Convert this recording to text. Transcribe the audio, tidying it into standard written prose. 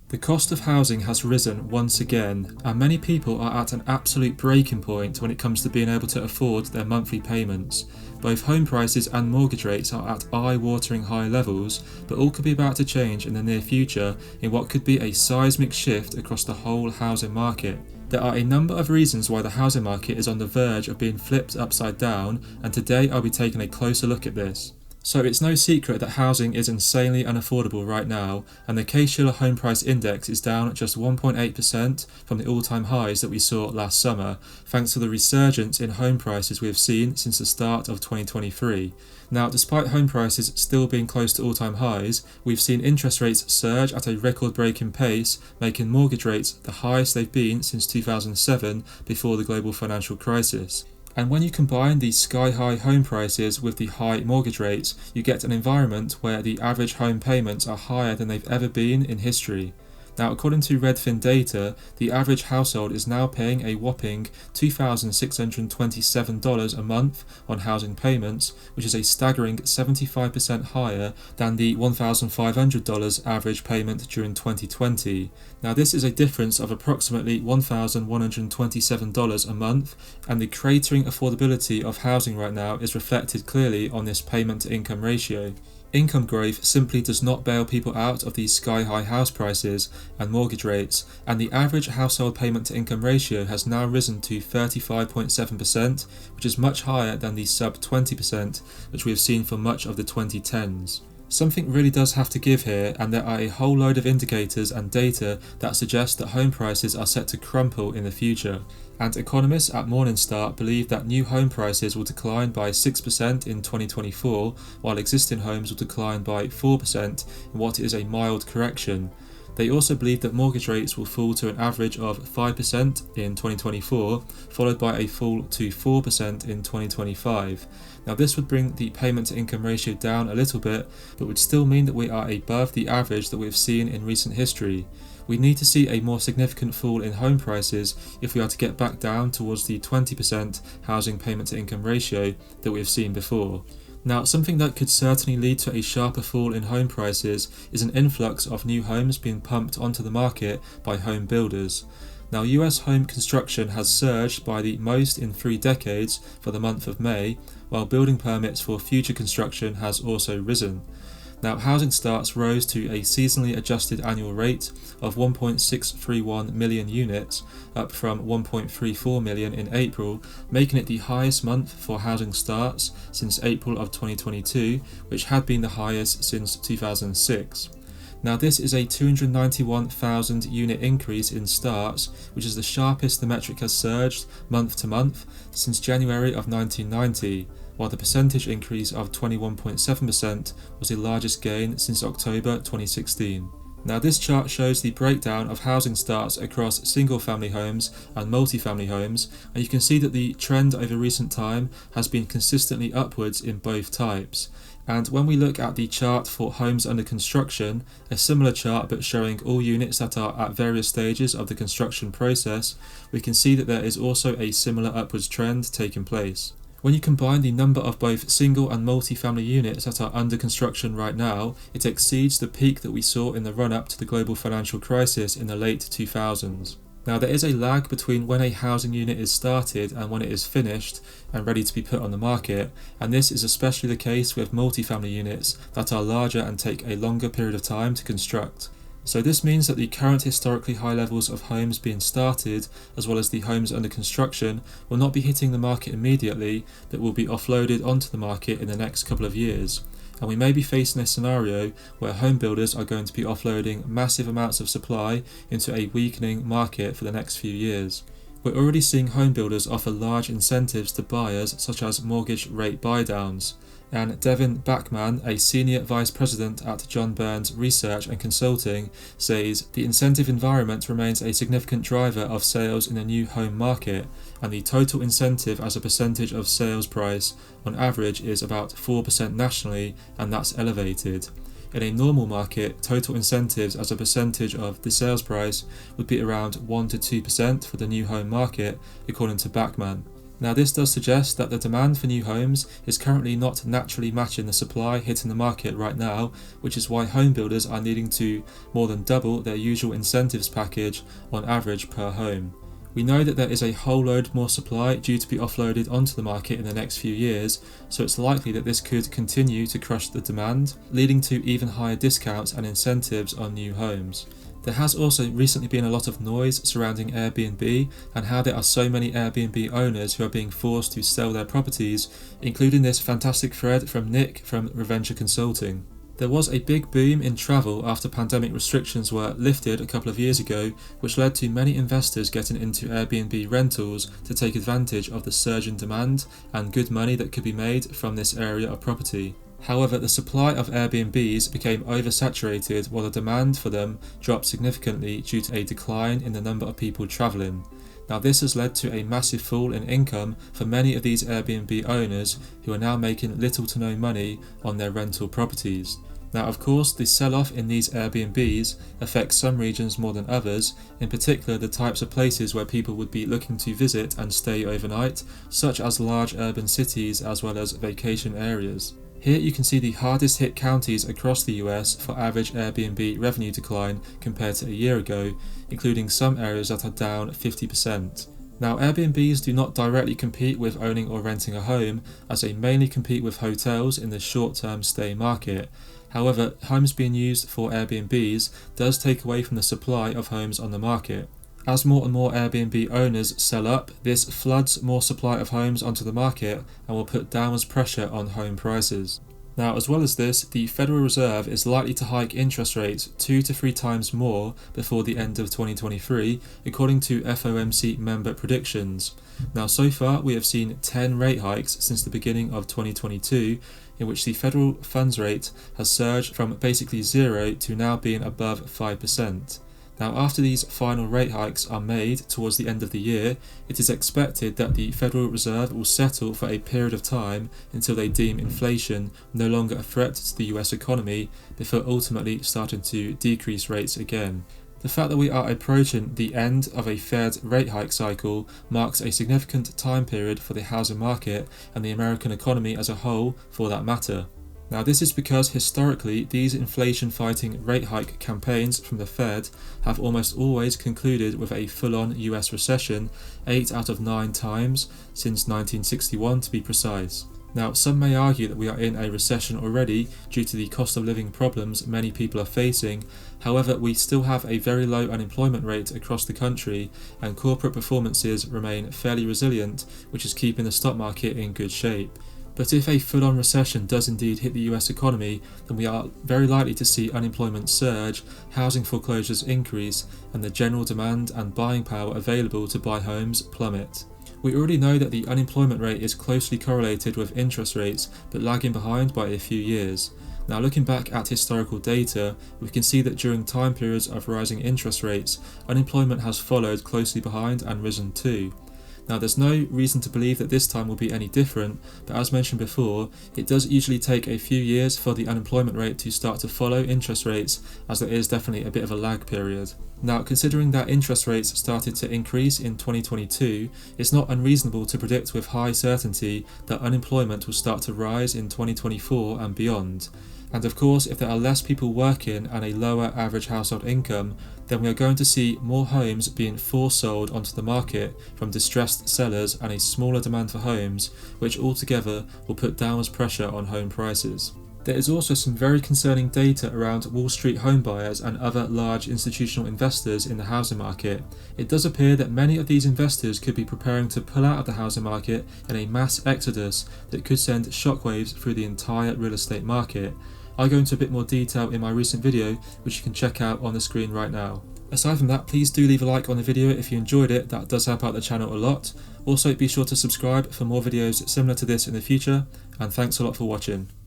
The cost of housing has risen once again, and many people are at an absolute breaking point when it comes to being able to afford their monthly payments. Both home prices and mortgage rates are at eye-watering high levels, but all could be about to change in the near future in what could be a seismic shift across the whole housing market. There are a number of reasons why the housing market is on the verge of being flipped upside down, and today I'll be taking a closer look at this. So it's no secret that housing is insanely unaffordable right now, and the Case-Shiller Home Price Index is down just 1.8% from the all-time highs that we saw last summer, thanks to the resurgence in home prices we have seen since the start of 2023. Now, despite home prices still being close to all-time highs, we've seen interest rates surge at a record-breaking pace, making mortgage rates the highest they've been since 2007 before the global financial crisis. And when you combine the sky-high home prices with the high mortgage rates, you get an environment where the average home payments are higher than they've ever been in history. Now, according to Redfin data, the average household is now paying a whopping $2,627 a month on housing payments, which is a staggering 75% higher than the $1,500 average payment during 2020. Now, this is a difference of approximately $1,127 a month, and the cratering affordability of housing right now is reflected clearly on this payment-to-income ratio. Income growth simply does not bail people out of these sky-high house prices and mortgage rates, and the average household payment-to-income ratio has now risen to 35.7%, which is much higher than the sub-20% which we have seen for much of the 2010s. Something really does have to give here, and there are a whole load of indicators and data that suggest that home prices are set to crumple in the future. And economists at Morningstar believe that new home prices will decline by 6% in 2024, while existing homes will decline by 4% in what is a mild correction. They also believe that mortgage rates will fall to an average of 5% in 2024, followed by a fall to 4% in 2025. Now, this would bring the payment-to-income ratio down a little bit, but would still mean that we are above the average that we have seen in recent history. We need to see a more significant fall in home prices if we are to get back down towards the 20% housing payment-to-income ratio that we have seen before. Now, something that could certainly lead to a sharper fall in home prices is an influx of new homes being pumped onto the market by home builders. Now, US home construction has surged by the most in 3 decades for the month of May, while building permits for future construction has also risen. Now, housing starts rose to a seasonally adjusted annual rate of 1.631 million units, up from 1.34 million in April, making it the highest month for housing starts since April of 2022, which had been the highest since 2006. Now, this is a 291,000 unit increase in starts, which is the sharpest the metric has surged month to month since January of 1990. While the percentage increase of 21.7% was the largest gain since October 2016. Now, this chart shows the breakdown of housing starts across single-family homes and multi-family homes, and you can see that the trend over recent time has been consistently upwards in both types. And when we look at the chart for homes under construction, a similar chart but showing all units that are at various stages of the construction process, we can see that there is also a similar upwards trend taking place. When you combine the number of both single and multi-family units that are under construction right now, it exceeds the peak that we saw in the run-up to the global financial crisis in the late 2000s. Now, there is a lag between when a housing unit is started and when it is finished and ready to be put on the market, and this is especially the case with multi-family units that are larger and take a longer period of time to construct. So this means that the current historically high levels of homes being started, as well as the homes under construction, will not be hitting the market immediately, but will be offloaded onto the market in the next couple of years. And we may be facing a scenario where home builders are going to be offloading massive amounts of supply into a weakening market for the next few years. We're already seeing home builders offer large incentives to buyers, such as mortgage rate buy-downs. And Devin Bachman, a senior vice president at John Burns Research and Consulting, says the incentive environment remains a significant driver of sales in the new home market, and the total incentive as a percentage of sales price on average is about 4% nationally, and that's elevated. In a normal market, total incentives as a percentage of the sales price would be around 1 to 2% for the new home market, according to Bachman. Now this does suggest that the demand for new homes is currently not naturally matching the supply hitting the market right now, which is why home builders are needing to more than double their usual incentives package on average per home. We know that there is a whole load more supply due to be offloaded onto the market in the next few years, so it's likely that this could continue to crush the demand, leading to even higher discounts and incentives on new homes. There has also recently been a lot of noise surrounding Airbnb and how there are so many Airbnb owners who are being forced to sell their properties, including this fantastic thread from Nick from Reventure Consulting. There was a big boom in travel after pandemic restrictions were lifted a couple of years ago, which led to many investors getting into Airbnb rentals to take advantage of the surge in demand and good money that could be made from this area of property. However, the supply of Airbnbs became oversaturated while the demand for them dropped significantly due to a decline in the number of people travelling. Now this has led to a massive fall in income for many of these Airbnb owners who are now making little to no money on their rental properties. Now of course the sell-off in these Airbnbs affects some regions more than others, in particular the types of places where people would be looking to visit and stay overnight, such as large urban cities as well as vacation areas. Here you can see the hardest hit counties across the US for average Airbnb revenue decline compared to a year ago, including some areas that are down 50%. Now Airbnbs do not directly compete with owning or renting a home, as they mainly compete with hotels in the short-term stay market. However, homes being used for Airbnbs does take away from the supply of homes on the market. As more and more Airbnb owners sell up, this floods more supply of homes onto the market and will put downwards pressure on home prices. Now, as well as this, the Federal Reserve is likely to hike interest rates 2 to 3 times more before the end of 2023, according to FOMC member predictions. Now, so far, we have seen 10 rate hikes since the beginning of 2022, in which the federal funds rate has surged from basically zero to now being above 5%. Now, after these final rate hikes are made towards the end of the year, it is expected that the Federal Reserve will settle for a period of time until they deem inflation no longer a threat to the US economy, before ultimately starting to decrease rates again. The fact that we are approaching the end of a Fed rate hike cycle marks a significant time period for the housing market and the American economy as a whole, for that matter. Now this is because historically these inflation-fighting rate hike campaigns from the Fed have almost always concluded with a full-on US recession 8 out of 9 times since 1961 to be precise. Now some may argue that we are in a recession already due to the cost of living problems many people are facing. However, we still have a very low unemployment rate across the country and corporate performances remain fairly resilient, which is keeping the stock market in good shape. But if a full-on recession does indeed hit the US economy, then we are very likely to see unemployment surge, housing foreclosures increase, and the general demand and buying power available to buy homes plummet. We already know that the unemployment rate is closely correlated with interest rates, but lagging behind by a few years. Now looking back at historical data, we can see that during time periods of rising interest rates, unemployment has followed closely behind and risen too. Now there's no reason to believe that this time will be any different, but as mentioned before, it does usually take a few years for the unemployment rate to start to follow interest rates, as there is definitely a bit of a lag period. Now considering that interest rates started to increase in 2022, it's not unreasonable to predict with high certainty that unemployment will start to rise in 2024 and beyond. And of course, if there are less people working and a lower average household income, then we are going to see more homes being force sold onto the market from distressed sellers and a smaller demand for homes, which altogether will put downwards pressure on home prices. There is also some very concerning data around Wall Street home buyers and other large institutional investors in the housing market. It does appear that many of these investors could be preparing to pull out of the housing market in a mass exodus that could send shockwaves through the entire real estate market. I go into a bit more detail in my recent video, which you can check out on the screen right now. Aside from that, please do leave a like on the video if you enjoyed it, that does help out the channel a lot. Also be sure to subscribe for more videos similar to this in the future, and thanks a lot for watching.